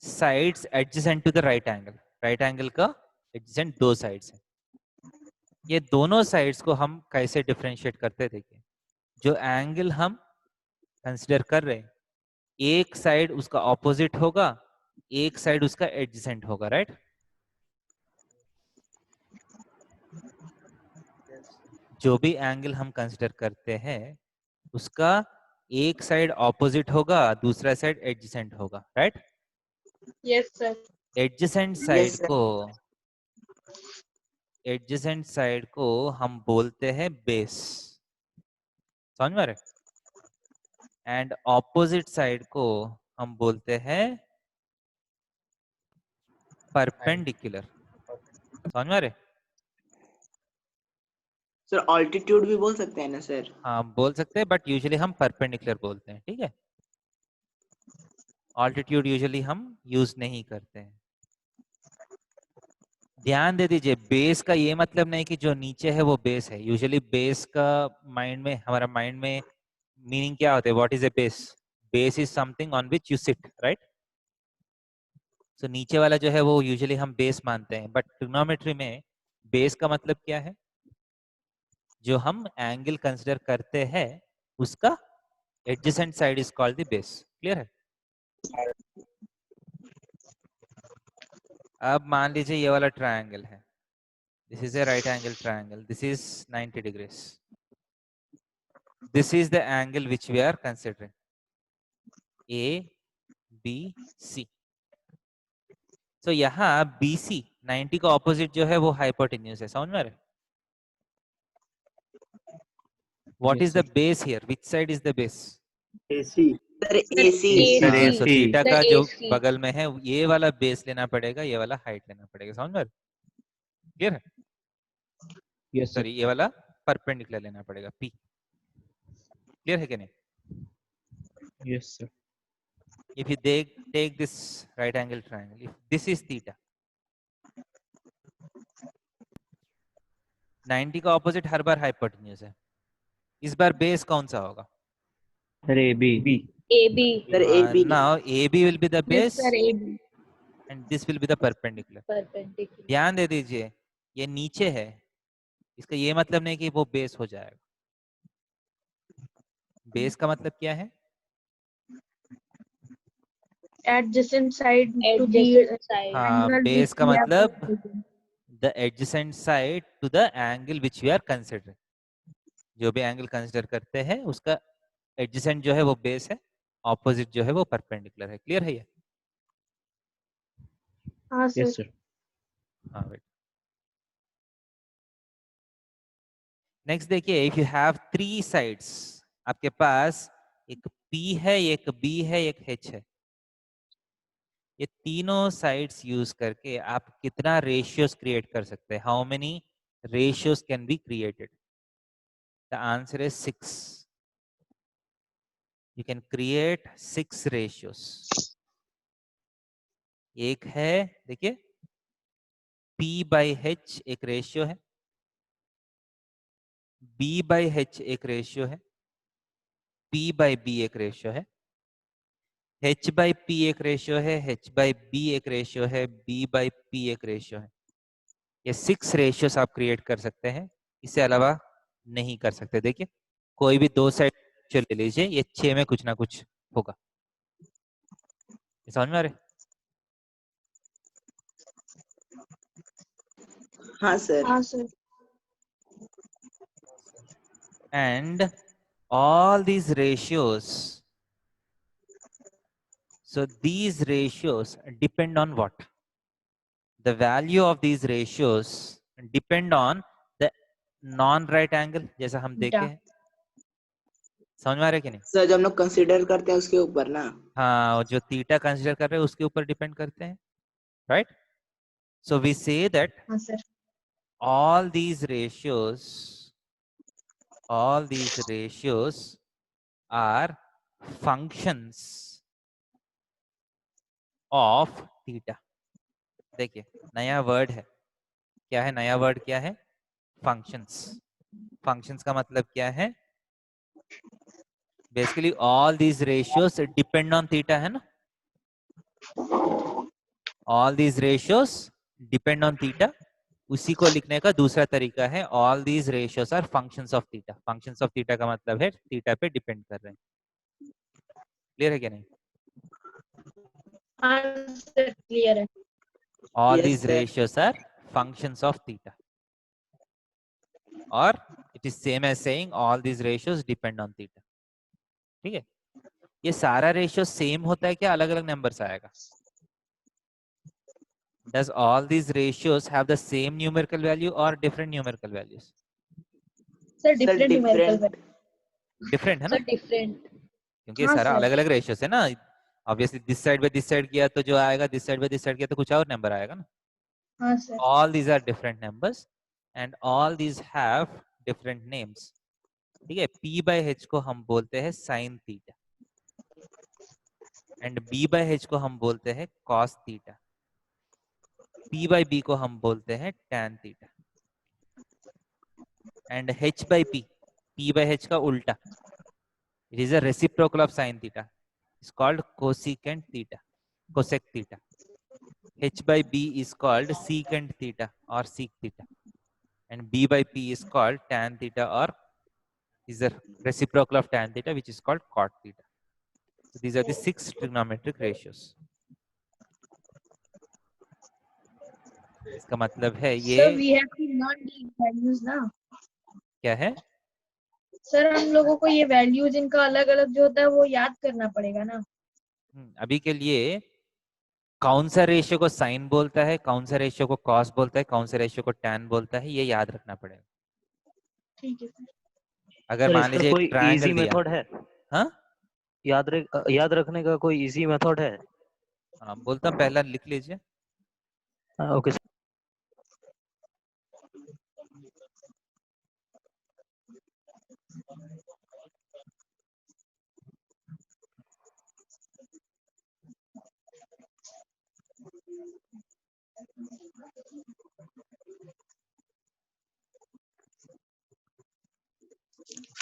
sides adjacent to the right angle. Right angle का एडजेसेंट दो साइड्स हैं। ये दोनों साइड्स को हम कैसे डिफरेंशिएट करते हैं? देखिए, जो एंगल हम कंसिडर कर रहे हैं, एक साइड उसका ऑपोजिट होगा, एक साइड उसका एडजेसेंट होगा, राइट? जो भी एंगल हम कंसिडर करते हैं उसका एक साइड ऑपोजिट होगा, दूसरा साइड एडजेसेंट होगा, right? Yes sir. Adjacent side को हम बोलते हैं बेस। समझ में आ रहे? एंड ऑपोजिट साइड को हम बोलते हैं परपेंडिकुलर। समझ में आ रहे? सर ऑल्टीट्यूड भी बोल सकते हैं ना सर? हाँ बोल सकते हैं, बट यूजुअली हम परपेंडिकुलर बोलते हैं, ठीक है? ऑल्टीट्यूड यूजुअली हम यूज नहीं करते हैं। ध्यान दे दीजिए, बेस का ये मतलब नहीं कि जो नीचे है वो बेस है। यूजुअली बेस का हमारा माइंड में मीनिंग क्या होता है? What is a base? Base is something on which you sit, right? So नीचे वाला जो है वो यूजुअली हम बेस मानते हैं, बट ट्रिग्नोमेट्री में बेस का मतलब क्या है? जो हम एंगल कंसिडर करते हैं उसका adjacent side is called the base. Clear है? अब मान लीजिए ये वाला ट्रायंगल है, this is a right angle triangle, this is 90 degrees, this is the angle which we are considering, A B C. तो यहाँ BC 90 का ऑपोजिट जो है वो हाइपोटेन्यूज है, समझ में आ रहा है? What Yes, is the sir. base here? Which side is the base? AC. Sir AC AC. हाँ, so थीटा Sir, का जो AC. बगल में है ये वाला बेस लेना पड़ेगा, ये वाला हाइट लेना पड़ेगा, समझ में? क्लियर है? Yes, sir. सॉरी, ये वाला परपेंडिकुलर लेना पड़ेगा, P। क्लियर है कि नहीं? Yes, sir. If you take this right angle triangle, if this is theta, 90 का ऑपोजिट हर बार हाइपोटेन्यूज है, इस बार बेस कौन सा होगा? Sir AB। AB. Sir AB Now AB will be the Yes, base sir, AB. and this will be the perpendicular। Perpendicular. ध्यान दे दीजिए, ये नीचे है, इसका ये मतलब नहीं कि वो बेस हो जाएगा। बेस का मतलब क्या है? Adjacent side to Adjacent the side. हाँ, angle बेस which का we have मतलब considered. the adjacent side to the angle which we are considering। जो भी एंगल कंसिडर करते हैं उसका एडजेसेंट जो है वो बेस है, ऑपोजिट जो है वो परपेंडिकुलर है। क्लियर है ये? हाँ सर। Yes, sir. हाँ बेटा। नेक्स्ट देखिए, इफ यू हैव 3 साइड्स, आपके पास एक P है, एक B है, एक H है, ये तीनों साइड्स यूज करके आप कितना रेशियोस क्रिएट कर सकते हैं? How many ratios can be created? The answer is 6। You can create 6 ratios. एक है, देखिए, P/H एक रेशियो है, B/H एक रेशियो है, P/B एक रेशियो है, H/P एक रेशियो है, H/B एक रेशियो है, B/P एक रेशियो है। ये 6 रेशियोस आप क्रिएट कर सकते हैं, इससे अलावा नहीं कर सकते। देखिए, कोई भी 2 साइड ले लीजिए, ये 6 में कुछ ना कुछ होगा। समझ में आ रहे? हाँ सर। हाँ sir. And all these ratios, so these ratios depend on what? The value of these ratios depend on the non-right angle, जैसा हम देखे हैं। समझ में आ रहा है कि नहीं? सर जो हम लोग कंसीडर करते हैं उसके ऊपर ना। हाँ, जो थीटा कंसिडर कर रहे हैं उसके ऊपर डिपेंड करते हैं, right? So we say that हाँ sir. all these ratios are functions of theta। देखिए, नया वर्ड है, क्या है नया वर्ड? क्या है? फंक्शंस। फंक्शंस का मतलब क्या है? Basically all these ratios depend on theta, है ना? All these ratios depend on theta. उसी को लिखने का दूसरा तरीका है, all these ratios are functions of theta. Functions of theta का मतलब है थीटा पे डिपेंड कर रहे हैं। क्लियर है क्या नहीं? हाँ सर, क्लियर है। All Yes, these sir. ratios are functions of theta, or it is same as saying all these ratios depend on theta। ठीक है? ये सारा रेशियो सेम होता है क्या अलग अलग नंबर्स आएगा? Does all these ratios have the same numerical value or different numerical values? Sir different numerical different. Different है ना? Sir different. क्योंकि ये हाँ सारा सर। अलग अलग रेशियोस है ना। ऑब्वियसली दिस साइड पे दिस साइड किया तो जो आएगा, दिस साइड पे दिस साइड किया तो कुछ और नंबर आएगा ना। हाँ sir. All these are different numbers and all these have different names। ठीक है? P/H को हम बोलते हैं sin थीटा, एंड B/H को हम बोलते हैं cos थीटा, P/B को हम बोलते हैं tan theta, and H/P, P/H का उल्टा, It is a reciprocal of sin theta. It's called cosecant theta, cosec theta. H by B is called secant theta or sec theta, and B by P is called tan theta or is a reciprocal of tan theta, which is called cot theta. So these are the 6 trigonometric ratios. इसका मतलब है ये Sir, we have to learn these values ना. क्या है? Sir हम लोगों को ये वैल्यूज इनका अलग अलग जो होता है वो याद करना पड़ेगा ना. अभी के लिए कौन सा रेशियो को साइन बोलता है, कौन सा रेशियो को कॉस बोलता है, कौन सा रेशियो को टैन बोलता है, ये याद रखना पड़ेगा. ठीक है सर. अगर सर मान इसका लीजिए कोई एक ट्रायंगल इजी दिया, मेथड है? हाँ याद रखने का कोई इजी मेथड है? हाँ बोलता हूँ, पहला लिख लीजिए. ओके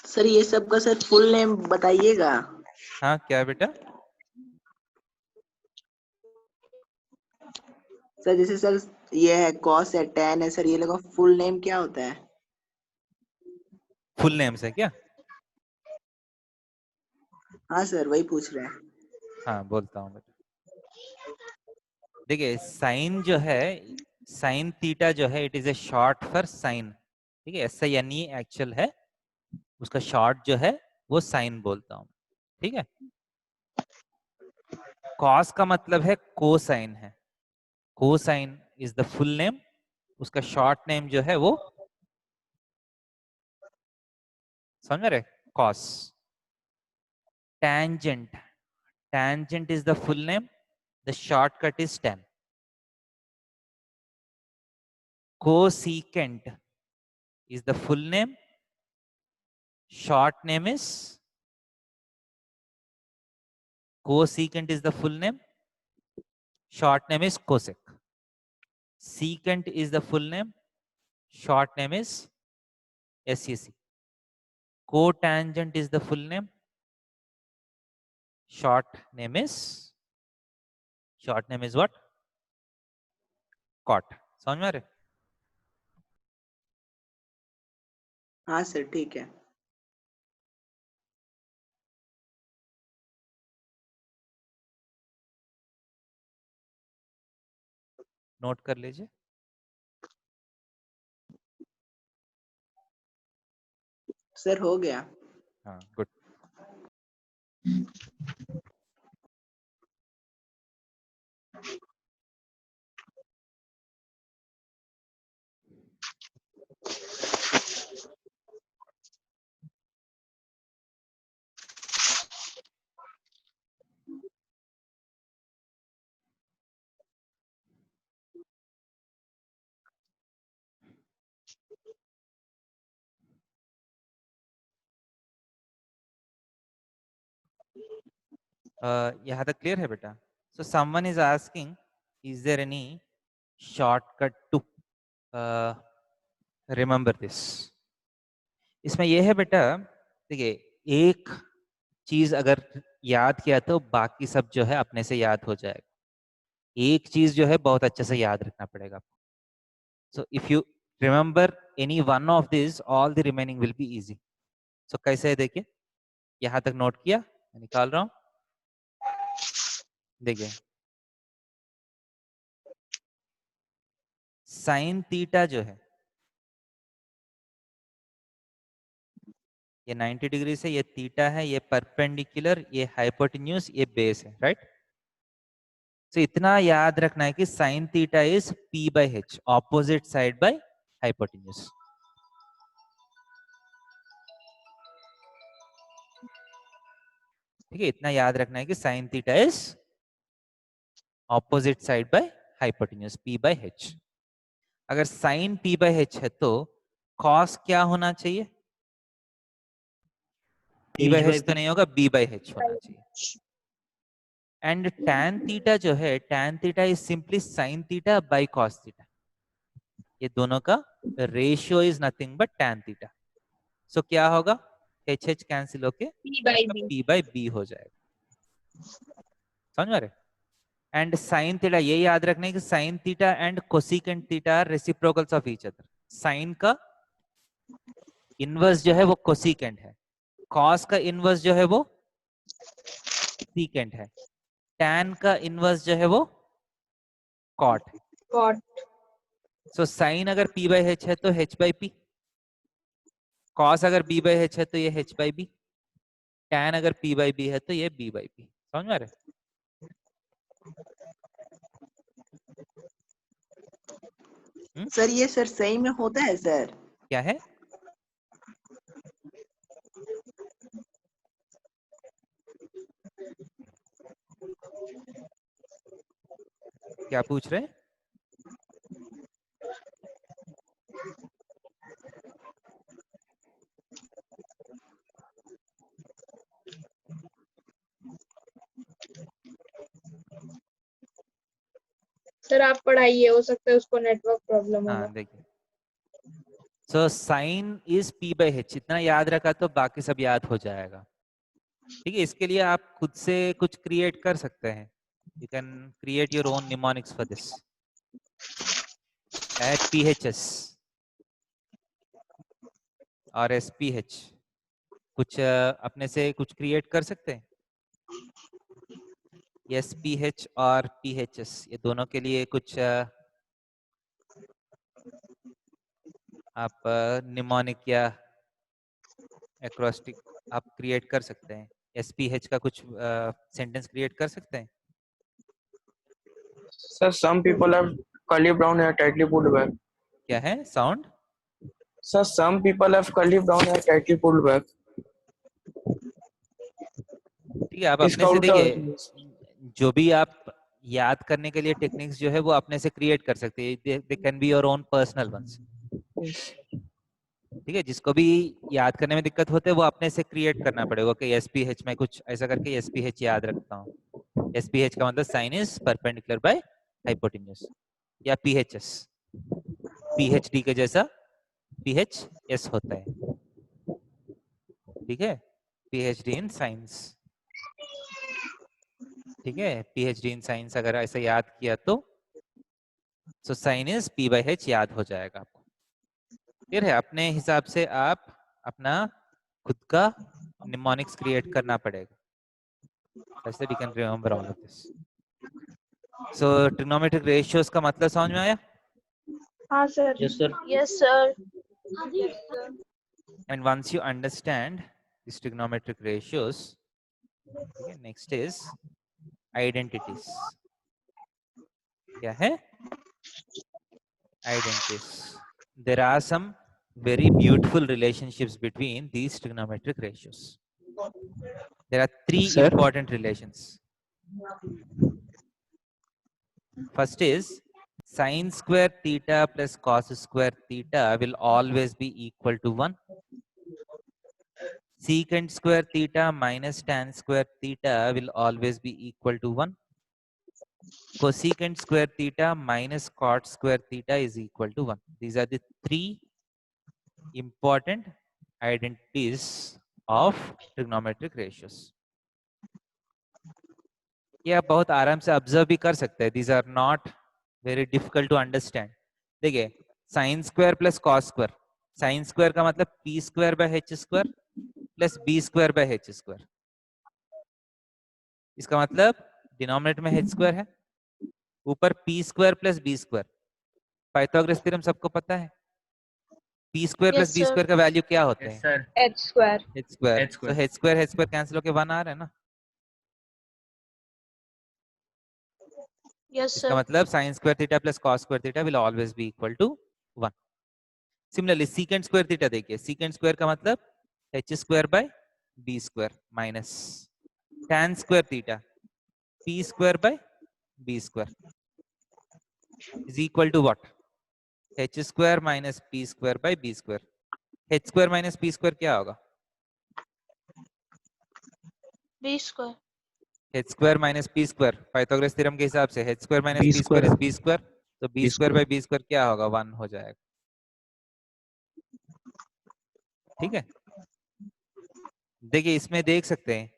सर ये सब का सर फुल नेम बताइएगा. हाँ क्या बेटा? सर जैसे सर ये है कॉस है tan है सर, ये लोग का फुल नेम क्या होता है? फुल नेम से क्या? हाँ सर वही पूछ रहे हैं. हाँ बोलता हूँ बेटा. देखिए साइन जो है, साइन थीटा जो है, it is a short for sine. ठीक है, SIN एक्चुअल है, उसका शॉर्ट जो है वो साइन बोलता हूँ. ठीक है. कॉस का मतलब है कोसाइन है. Cosine is the full name, उसका शॉर्ट नेम जो है वो समझ रहे, cos. tangent, tangent is the full name, the shortcut is tan. Cosecant is the full name, short name is cosecant is the full name, short name is cosec. Secant is the full name, short name is SEC. Cotangent is the full name, short name is what? Cot. समझ में आ रहे? हाँ sir ठीक है. Note कर लीजिए. Sir हो गया. हाँ गुड. यहाँ तक क्लियर है बेटा? So someone is asking, is there any shortcut to remember this? इसमें यह है बेटा, देखिए एक चीज अगर याद किया तो बाकी सब जो है अपने से याद हो जाएगा. एक चीज जो है बहुत अच्छे से याद रखना पड़ेगा. So if you remember any one of these, all the remaining will be easy. So कैसे है देखिए, यहाँ तक नोट किया, मैं निकाल रहा हूँ. देखिए साइन थीटा जो है ये 90 डिग्री से, ये थीटा है, ये परपेंडिकुलर, ये हाइपोटेन्यूज, ये बेस है, राइट? तो इतना याद रखना है कि sine theta is P by H, opposite side by hypotenuse. ठीक है, इतना याद रखना है कि sine theta is opposite side by hypotenuse P by H. अगर साइन P by H है तो कॉस क्या होना चाहिए? P by H तो नहीं होगा, B by H होना चाहिए. एंड tan थीटा जो है, tan theta is simply sin theta by cos theta. ये दोनों का ratio is nothing but tan theta. So क्या होगा? एच एच कैंसिल होके P by B. P by B हो जाएगा। समझ में आ रहा है? एंड साइन थीटा, ये याद रखने कि sine theta and cosecant theta are reciprocals of each other. Sine का इनवर्स जो है वो कोसिकेंट है, कॉस का इनवर्स जो है वो सीकेंट है, टैन का इनवर्स जो है वो कॉट है। Cot. सो साइन अगर P by H है तो H by P, कॉस अगर B by H है तो ये H by B, टैन अगर P by B है तो ये B by P। समझ में आ रहा है? सर ये सर सही में होता है सर? क्या है? क्या पूछ रहे हैं? सर आप पढ़ाइए, हो सकता है उसको नेटवर्क प्रॉब्लम होगा। हाँ देखिए, so sine is P by H, इतना याद रखा तो बाकी सब याद हो जाएगा। ठीक है, इसके लिए आप खुद से कुछ क्रिएट कर सकते हैं। You can create your own mnemonics for this eight PHS और SPH। कुछ अपने से कुछ क्रिएट कर सकते हैं। SPH और PHS ये दोनों के लिए कुछ आप निमोनिक या एक्रोस्टिक आप क्रिएट कर सकते हैं। SPH का कुछ सेंटेंस क्रिएट कर सकते हैं। Sir, some people have curly brown hair tightly pulled back. क्या है sound? Sir, some people have curly brown hair tightly pulled back. ठीक है, आप इसका अपने से उल्टा देखिए, जो भी आप याद करने के लिए टेक्निक्स जो है वो अपने से क्रिएट कर सकते हैं। They can be your own personal ones. ठीक है, जिसको भी याद करने में दिक्कत होते है वो अपने से क्रिएट करना पड़ेगा कि SPH में कुछ ऐसा करके SPH याद रखता हूँ। SPH का मतलब sine is perpendicular by hypotenuse, या PHS PhD के जैसा PHS होता है। ठीक है, PhD इन साइंस। ठीक है, PhD इन साइंस अगर ऐसा याद किया तो so sine is P by H याद हो जाएगा आपको। फिर है अपने हिसाब से आप अपना खुद का निमोनिक्स क्रिएट करना पड़ेगा। That's that you can remember all of this. So trigonometric ratios का मतलब समझ में आया? हाँ sir. Yes sir. Yes sir. And once you understand these trigonometric ratios, okay, next is identities. क्या है? Identities. There are some very beautiful relationships between these trigonometric ratios. There are three Sir? important relations. First is sin square theta plus cos square theta will always be equal to 1. Secant square theta minus tan square theta will always be equal to 1. Cosecant square theta minus cot square theta is equal to 1. These are the three important identities of trigonometric ratios. ये आप बहुत आराम से observe भी कर सकते हैं। These are not very difficult to understand. देखिए, sine square plus cos square, sine square का मतलब P square bye H square plus B square by H square. इसका मतलब डिनोमिनेटर में H स्क्वायर है, ऊपर P square plus B square. Pythagoras theorem सबको पता है, P square plus B square का वैल्यू क्या होता है? H square. H square. H square. तो H स्क्वायर कैंसिल होके 1 आ रहा है ना। यस इसका सर। मतलब sine square theta plus cos square theta will always be equal to 1। Similarly secant square theta देखिए, सीकेंट स्क्वायर का मतलब H square by B square minus tan square theta P square by B square is equal to what? H square minus P square by B square. H square minus P square क्या होगा? B square. H square minus P square Pythagoras theorem के हिसाब से H square minus B P square is square. B square, तो B B square by square. B square क्या होगा? 1 हो जाएगा। ठीक है, देखिए इसमें देख सकते हैं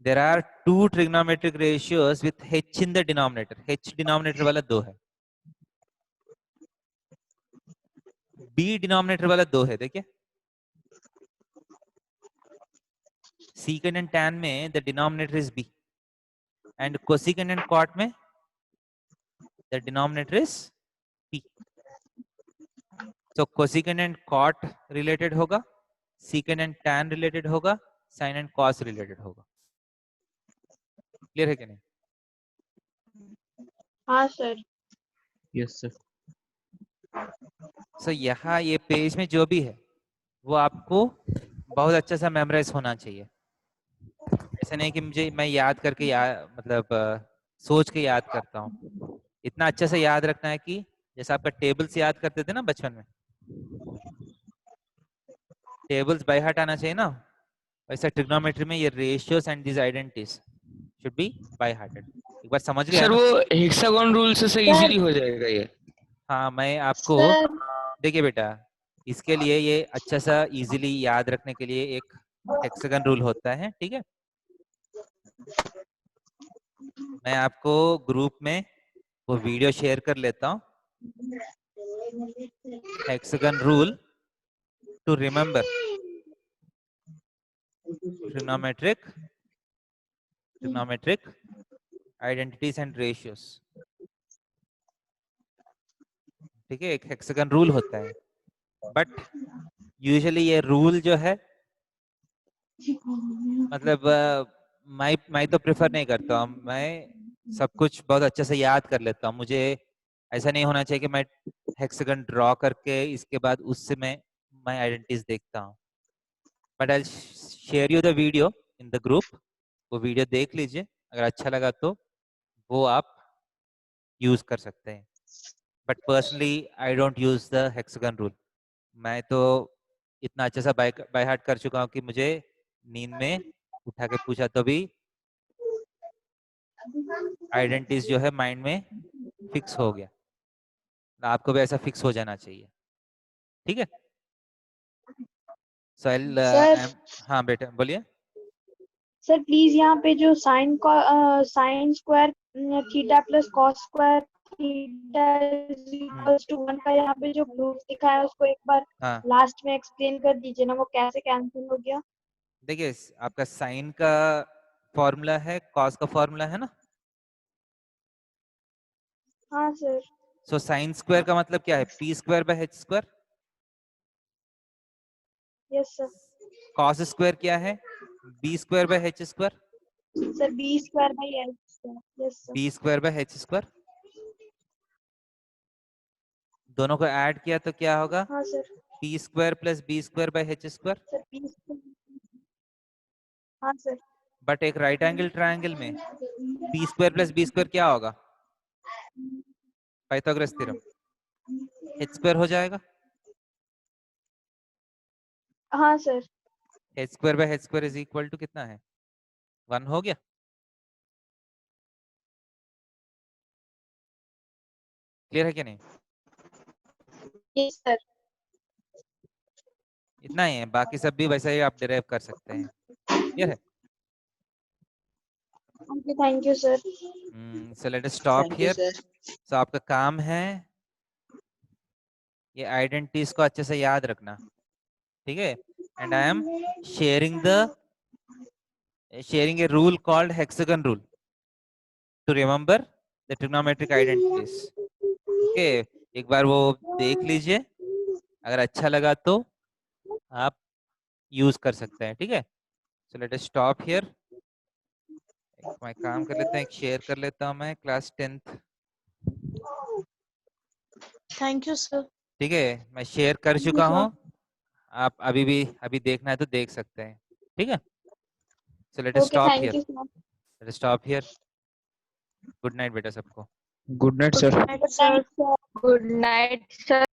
there are two trigonometric ratios with h in the denominator, h denominator वाला 2 है, b डिनोमिनेटर वाला 2 है। देखिए secant एंड tan में the denominator is b and cosecant and cot में द डिनोमिनेटर इज p। तो cosecant एंड cot रिलेटेड होगा, secant and tan related होगा, sin एंड cos रिलेटेड होगा। क्लियर है कि नहीं? हाँ सर। Yes sir. सो यहाँ ये पेज में जो भी है वो आपको बहुत अच्छा सा मेमोराइज होना चाहिए। ऐसा नहीं कि मुझे मैं याद करके मतलब सोच के याद करता हूँ। इतना अच्छा से याद रखना है कि जैसे आपका टेबल्स याद करते थे ना बचपन में, टेबल्स बाय हार्ट आना चाहिए ना, वैसे ट्रिग्नोमेट्री में ये ratios and this identities should be by hearted. एक बार समझ गया सर ना? वो हेक्सागोन रूल से इजीली हो जाएगा ये। हाँ मैं आपको सर देखिए बेटा, इसके लिए ये अच्छा सा इजीली याद रखने के लिए एक हेक्सागन रूल होता है, ठीक है? मैं आपको ग्रुप में वो वीडियो शेयर कर लेता हूँ, hexagon rule to remember trigonometric identities and ratios. ठीक है, एक हेक्सागन रूल होता है, बट यूजुअली ये रूल जो है मतलब मैं तो प्रेफर नहीं करता हूँ, मैं सब कुछ बहुत अच्छे से याद कर लेता हूँ। मुझे ऐसा नहीं होना चाहिए कि मैं हेक्सागन ड्रॉ करके इसके बाद उससे मैं आइडेंटिटीज देखता हूँ। But I share you the video in the group, वो वीडियो देख लीजिए, अगर अच्छा लगा तो वो आप यूज कर सकते हैं। But personally I don't use the hexagon rule. मैं तो इतना अच्छा सा बाय हार्ट कर चुका हूँ कि मुझे नींद में उठा के पूछा तो भी आइडेंटिटीज जो है माइंड में फिक्स हो गया। आपको भी ऐसा फिक्स हो जाना चाहिए, ठीक है? सो सर हाँ बेटा बोलिए। सर प्लीज यहाँ पे जो sine square theta plus cos square theta is equals to 1 का यहाँ पे जो प्रूफ दिखा है उसको एक बार हाँ लास्ट में एक्सप्लेन कर दीजिए ना, वो कैसे कैंसिल हो गया। देखिए आपका साइन का फॉर्मूला है, कॉस का फॉर्मूला है ना। हाँ सर। सो साइन स्क्वायर का मतलब क्या है? P square by H square. Yes sir. Cos square क्या है? B square by H square. Sir B square by H square. Yes sir. B square by H square, दोनों को add किया तो क्या होगा? हाँ sir. P square plus B square by H square. Sir B square. हाँ sir. But एक right angle triangle में P square plus B square क्या होगा? पाइथागोरस थ्योरम, एच स्क्वायर हो जाएगा। हाँ sir. H square by H square is equal to कितना है? 1 हो गया। क्लियर है कि नहीं? Yes sir. इतना ही है, बाकी सब भी वैसा ही आप डिराइव कर सकते हैं। क्लियर है? Okay thank you sir. So let us stop thank you here. Sir. So आपका काम है ये आइडेंटिटीज को अच्छे से याद रखना, ठीक है? And I am sharing a rule called hexagon rule to remember the trigonometric identities. Okay, एक बार वो देख लीजिए, अगर अच्छा लगा तो आप यूज कर सकते हैं, ठीक है? सो लेट अस स्टॉप हियर। मैं काम कर लेता हूँ, एक शेयर कर लेता हूँ मैं class 10th। Thank you sir. ठीक है, मैं शेयर कर थैंक यू चुका हूँ। सर। आप अभी देखना है तो देख सकते हैं, ठीक है? सो let us okay stop thank here, you sir. Late us stop here. Good night बेटा सबको। Good night good sir. Night sir. Good night sir.